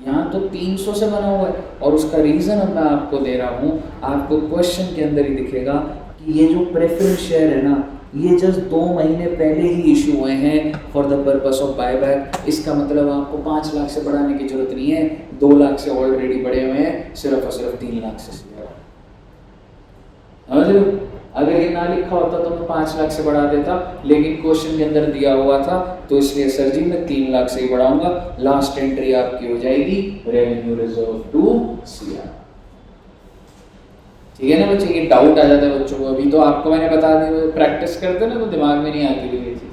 यहाँ तो 300 से बना हुआ है। और उसका रीजन अब मैं आपको दे रहा हूँ, आपको क्वेश्चन के अंदर ही दिखेगा कि ये जो प्रेफरेंस शेयर है ना, ये जस्ट 2 महीने पहले ही इशू हुए हैं for the purpose of buyback. इसका मतलब आपको 5 लाख से बढ़ाने की जरूरत नहीं है, 2 लाख से ऑलरेडी बढ़े हुए हैं, सिर्फ और सिर्फ 3 लाख से। अगर ये ना लिखा होता तो मैं 5 लाख से बढ़ा देता, लेकिन क्वेश्चन के अंदर दिया हुआ था, तो इसलिए सर जी मैं 3 लाख से ही बढ़ाऊंगा। लास्ट एंट्री आपकी हो जाएगी रेवेन्यू रिजर्व टू सीआर। ठीक है ना बच्चे? ये डाउट आ जाता है बच्चों को, अभी तो आपको मैंने बता दिया, प्रैक्टिस करते ना तो दिमाग में नहीं आती ये चीज।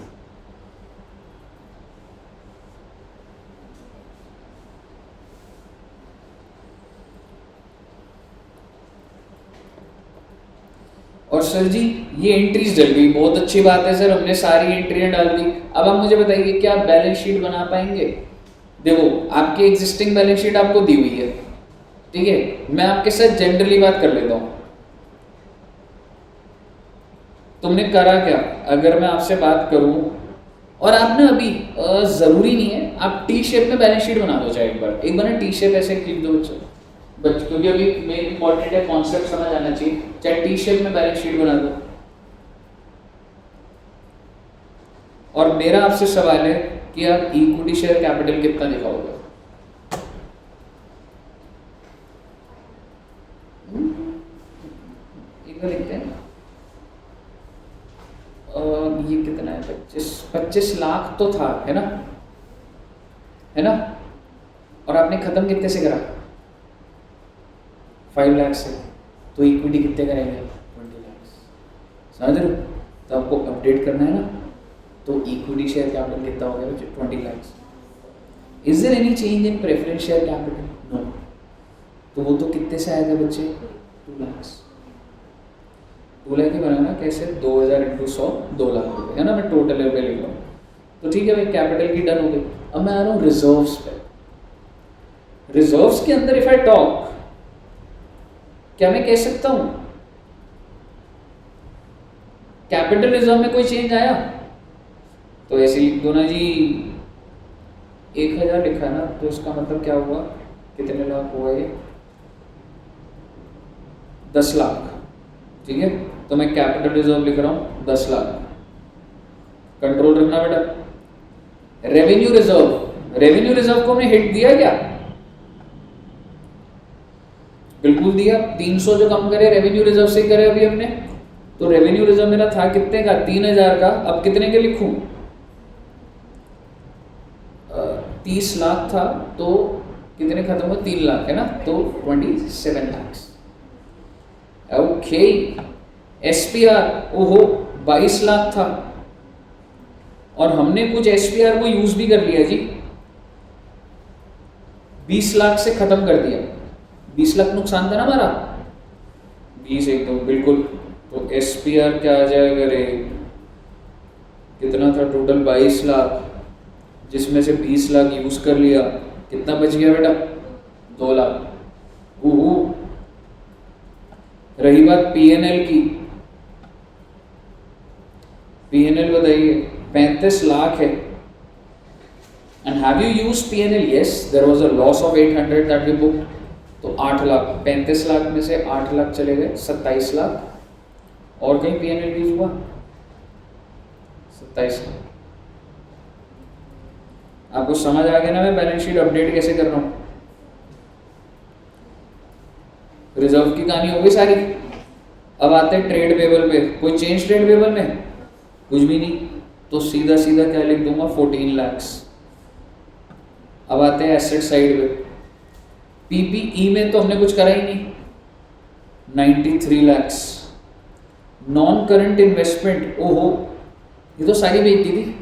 और सर जी ये एंट्रीज डल गई, बहुत अच्छी बात है सर, हमने सारी एंट्रियां डाल दी। अब आप मुझे बताइए क्या आप बैलेंस शीट बना पाएंगे? देखो आपकी एग्जिस्टिंग बैलेंस शीट आपको दी हुई है, ठीक है। मैं आपके साथ जनरली बात कर लेता हूं। तुमने करा क्या? अगर मैं आपसे बात करूं और आप ना अभी ज़रूरी नहीं है, आप टी शेप में बैलेंस शीट बना दो चाहे एक बार ना टी शेप ऐसे लिख दो बच्चों, क्योंकि अभी मेन इंपॉर्टेंट है, कॉन्सेप्ट समझ आना चाहिए, चाहे टी शेप में बैलेंस शीट बना दो। और मेरा आपसे सवाल है कि आप इक्विटी शेयर कैपिटल कितना दिखाओगे? एक बार लिखते हैं, ये कितना है, 25 लाख तो था, है ना? और आपने खत्म कितने से करा? 5 लाख से। तो इक्विटी कितने करेंगे? 20 लाख। समझ रहे हो? तो आपको अपडेट करना है ना, तो इक्विटी शेयर कैपिटल कितना हो गया बच्चे? 20 lakh. Is there any change in preference share capital? No. तो वो तो कितने से आएगा बच्चे? 2 लाख। 2 लाख ही बनाना कैसे? 2000 इंटू 100, 2 लाख रुपये, है ना? मैं टोटल पे लिख रहा हूँ। तो ठीक है भाई, कैपिटल की डन हो गई। अब मैं आ रहा हूँ रिजर्व्स पे। रिजर्व्स के अंदर इफ आई टॉक, क्या मैं कह सकता हूँ कैपिटल रिजर्व में कोई चेंज आया? तो ऐसे लिख दो ना जी, 1000 लिखा है ना, तो इसका मतलब क्या हुआ? कितने लाख हुआ ये? 10 लाख। ठीक है, तो मैं कैपिटल रिजर्व लिख रहा हूँ 10 लाख। कंट्रोल रखना बेटा। रेवेन्यू रिजर्व को हमने हिट दिया क्या? बिल्कुल दिया। 300 जो कम करे रेवेन्यू रिजर्व से करे अभी हमने। तो रेवेन्यू रिजर्व मेरा था कितने का? 3000 का। अब कितने के लिखूं? 30 लाख था, तो कितने खत्म हुआ? 3 लाख, है ना? तो 27 लाख। ओके। एसपीआर, ओहो, 22 लाख था और हमने कुछ एसपीआर को यूज भी कर लिया जी, 20 लाख से खत्म कर दिया। 20 लाख नुकसान था ना हमारा, 20 एकदम बिल्कुल। तो एसपीआर क्या आ जाएगा रे? कितना था टोटल? 22 लाख, जिसमें से 20 लाख यूज कर लिया। कितना बच गया बेटा? 2 लाख। रही बात पीएनएल की, पीएनएल बताइए। 35 लाख है। And have you used PNL? Yes, there was a loss of 800 that we booked. तो 8 लाख, 35 लाख में से 8 लाख चले गए, 27 लाख। और कहीं पीएनएल यूज हुआ? 27 लाख। आपको समझ आ गया ना मैं बैलेंस शीट अपडेट कैसे कर रहा हूं? रिजर्व की कहानी हो गई सारी। अब आते हैं ट्रेड पेबल पे। कोई चेंज ट्रेड पेबल में? कुछ भी नहीं। तो सीधा सीधा क्या लिख दूंगा? 14 लाख। अब आते हैं एसेट साइड पे। पीपीई में तो हमने कुछ करा ही नहीं, 93 लाख। नॉन करंट इन्वेस्टमेंट, ओहो, ये तो सारी बेचती थी।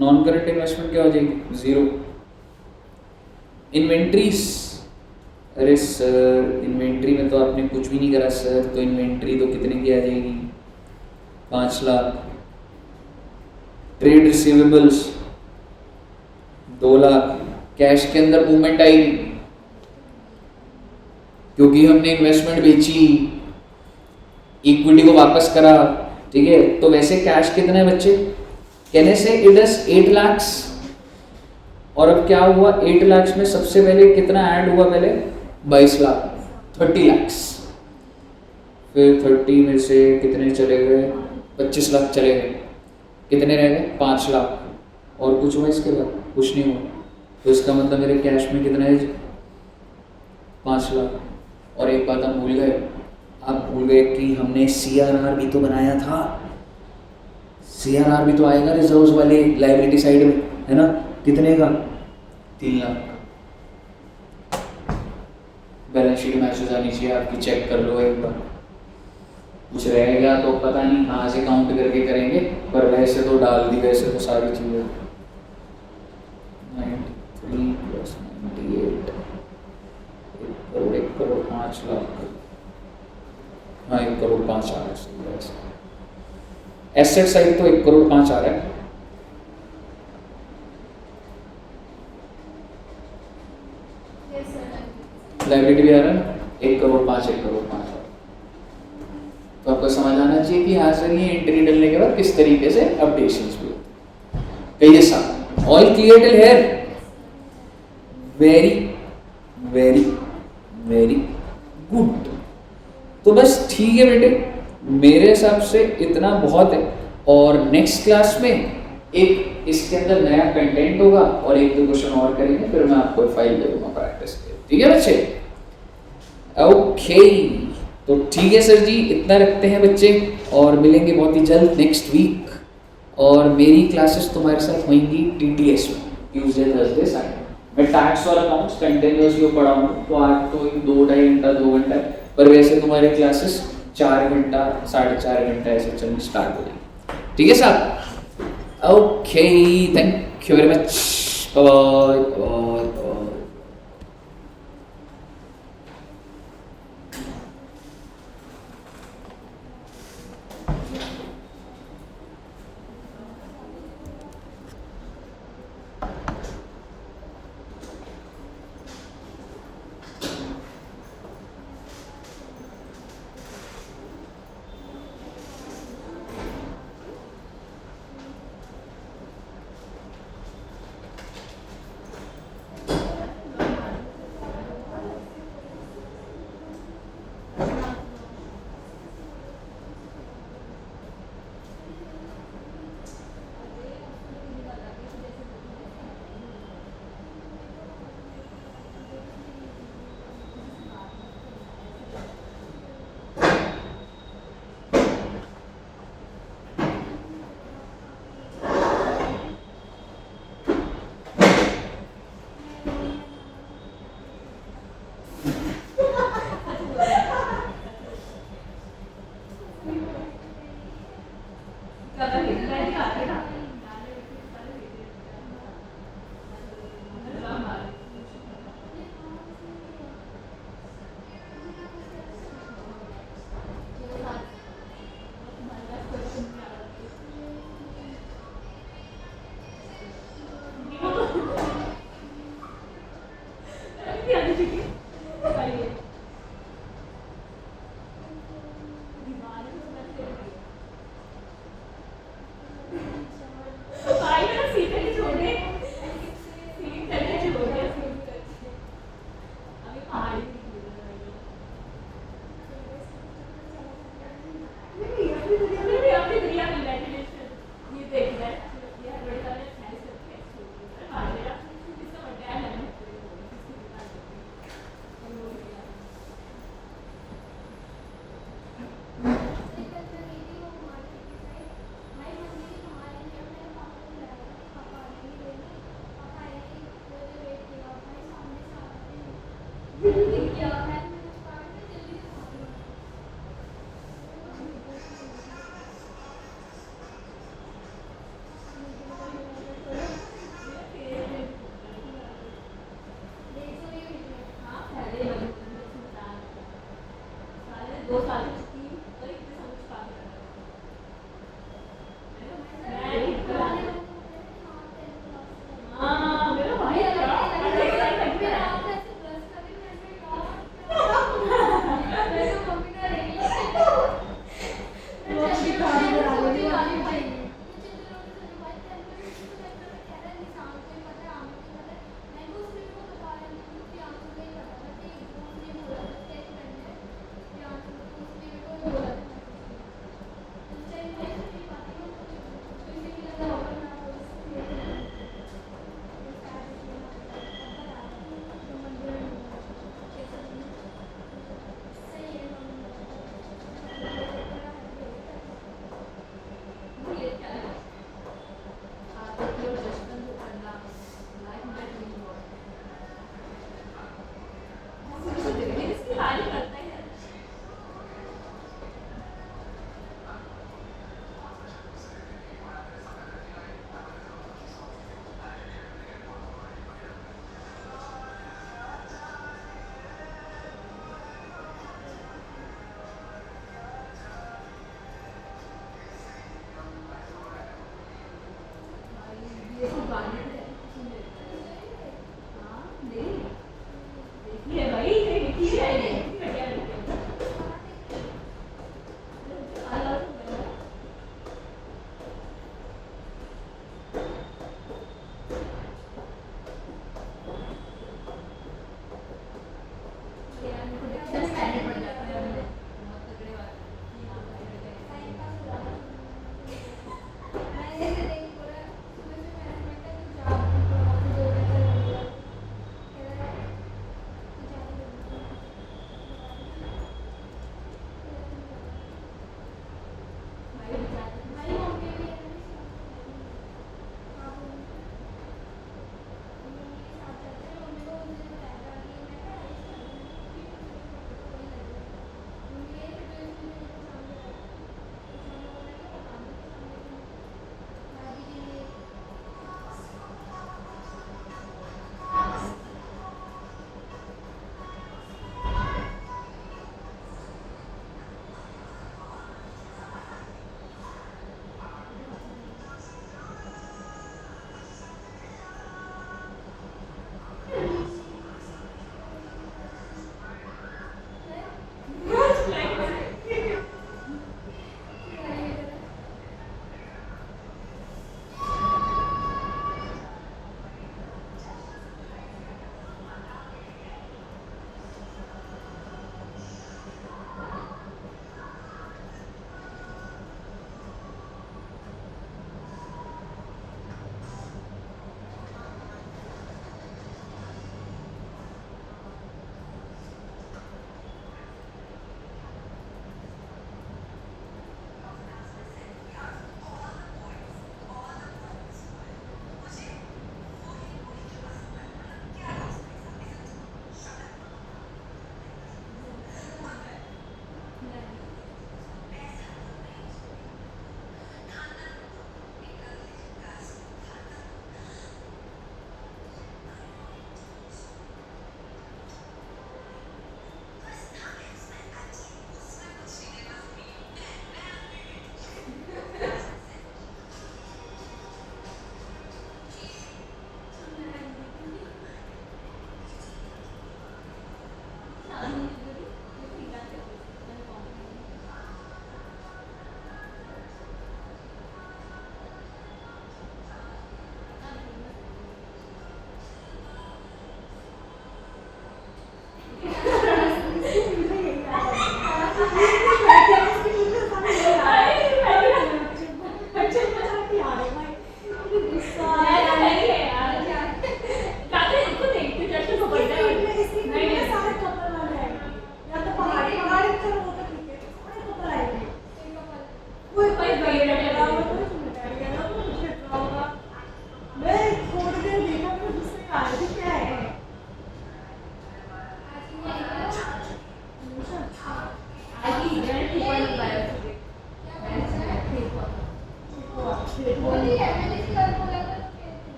नॉन करंट इन्वेस्टमेंट क्या हो जाएगी? 0। इन्वेंट्रीज, अरे सर इन्वेंट्री में तो आपने कुछ भी नहीं करा सर, तो इन्वेंट्री तो कितने की आ जाएगी? 5 lakh. Trade receivables 2 lakh. Cash के अंदर मूवमेंट आएगी क्योंकि हमने इन्वेस्टमेंट बेची, इक्विटी को वापस करा। ठीक है, तो वैसे कैश कितना है बच्चे? कहने से इट इज 8 लाख। और अब क्या हुआ? 8 लाख में सबसे पहले कितना ऐड हुआ? पहले 22 लाख, 30 लाख। फिर 30 में से कितने चले गए? 25 लाख चले गए। कितने रह गए? 5 लाख। और कुछ हुआ इसके बाद? कुछ नहीं हुआ। तो इसका मतलब मेरे कैश में कितना है? 5 लाख। और एक बात हम भूल गए, आप भूल गए कि हमने सीआरआर भी तो बनाया था। सीआरआर भी तो आएगा रिजर्व्स वाले लायबिलिटी साइड में, है ना? कितने का? 3 लाख। बैलेंस शीट मैसेज आनी चाहिए आपकी, चेक कर लो एक बार। कुछ रहेगा तो पता नहीं कहाँ से काउंट करके करेंगे, पर वैसे तो डाल दी, वैसे तो सारी चीज़ें। 93 + 98, 1 करोड़ 5 लाख। हाँ, 1 करोड़ 5 आ रहा है। एसेट साइड तो 1 करोड़ 5 आ रहा है। लायबिलिटी भी आ रहा है 1 करोड़ 5, 1 करोड़ 5। तो आपको समझ आना चाहिए कि हाँ सर ये एंट्री डालने के बाद किस तरीके से अपडेशंस भी। कैसा all clear till here? Very very very good. तो बस ठीक है बेटे, मेरे हिसाब से इतना बहुत है। और नेक्स्ट क्लास में एक इसके अंदर नया कंटेंट होगा और एक दो क्वेश्चन और करेंगे, फिर मैं आपको फाइल दे दूंगा प्रैक्टिस के। ठीक है बच्चे? ओके, तो ठीक है सर जी, इतना रखते हैं बच्चे, और मिलेंगे बहुत ही जल्द नेक्स्ट वीक। और मेरी क्लासेस तुम्हारे साथ होंगी टीटीएस में, ट्यूसडे थर्सडे संडे। मैं टैक्स और अकाउंट्स कंटिन्यूसली पढ़ाऊंगा, तो आज तो 2-2.5 घंटा 2 घंटा, पर वैसे तुम्हारे क्लासेस 4 घंटा 4.5 घंटा ऐसे चलनी स्टार्ट हो जाएगी। ठीक है साहब? Okay, thank you very much, bye bye.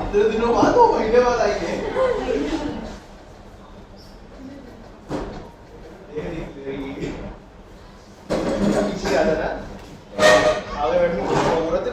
इतने दिनों बाद 2 महीने बाद आएंगे पीछे आ जाना आगे बैठने की जरूरत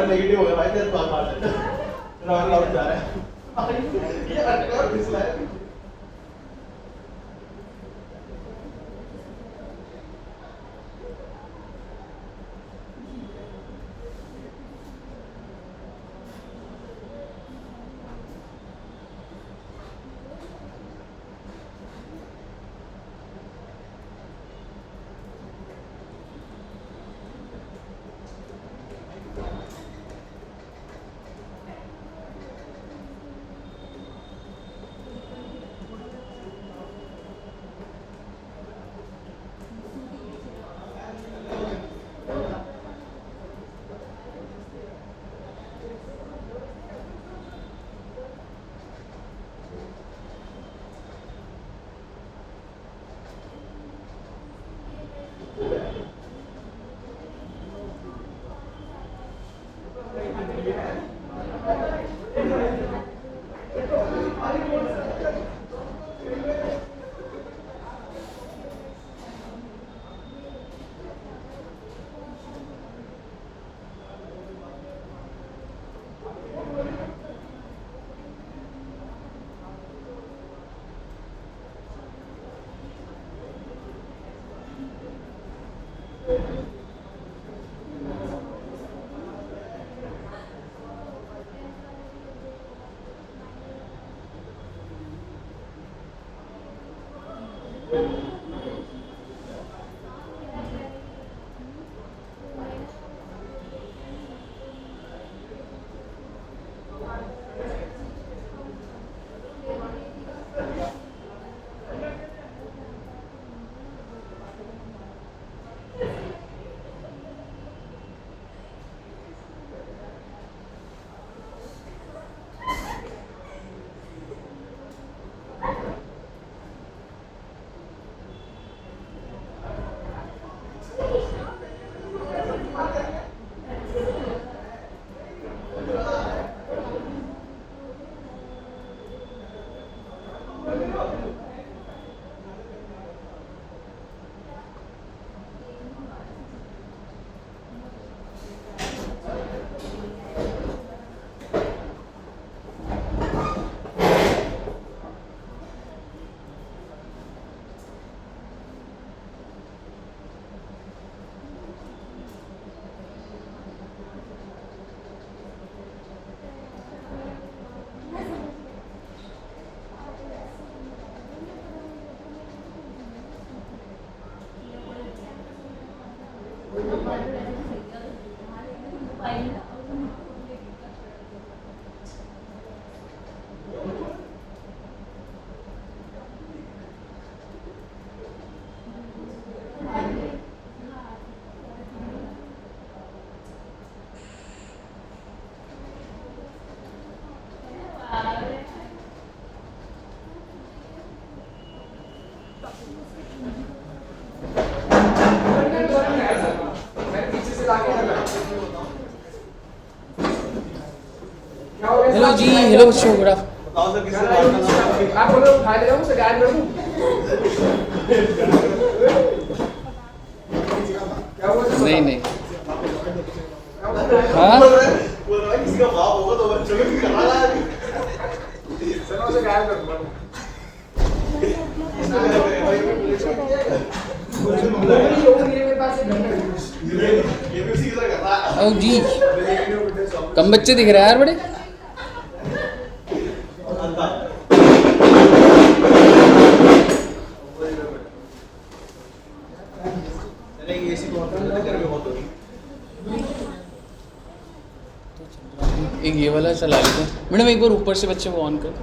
नेगेटिव हो गया भाई तेरे बात मार दे राउंड आउट जा रहा है ये अटका फिसला है हेलो जी, हेलो बच्चों, गुड आफ्टरनून। बताओ सर किससे बात करना आप बोलो उठा ले जाओ, उसे गायब कर दूं। क्या हुआ सर? नहीं नहीं, हाँ हाँ बोल रहा है किसी का बाप होगा तो बच्चों को करा रहा है सर मैं उसे गायब कर दूंगा। मेरे पास एक घंटा है। ये भी उसी की तरह कर रहा है ओ जी, कम बच्चे दिख रहे हैं यार बड़े। नहीं एसी बहुत गर्मी बहुत होगी एक ये वाला चला लेते हैं मैडम, एक बार ऊपर से बच्चे को ऑन कर दो।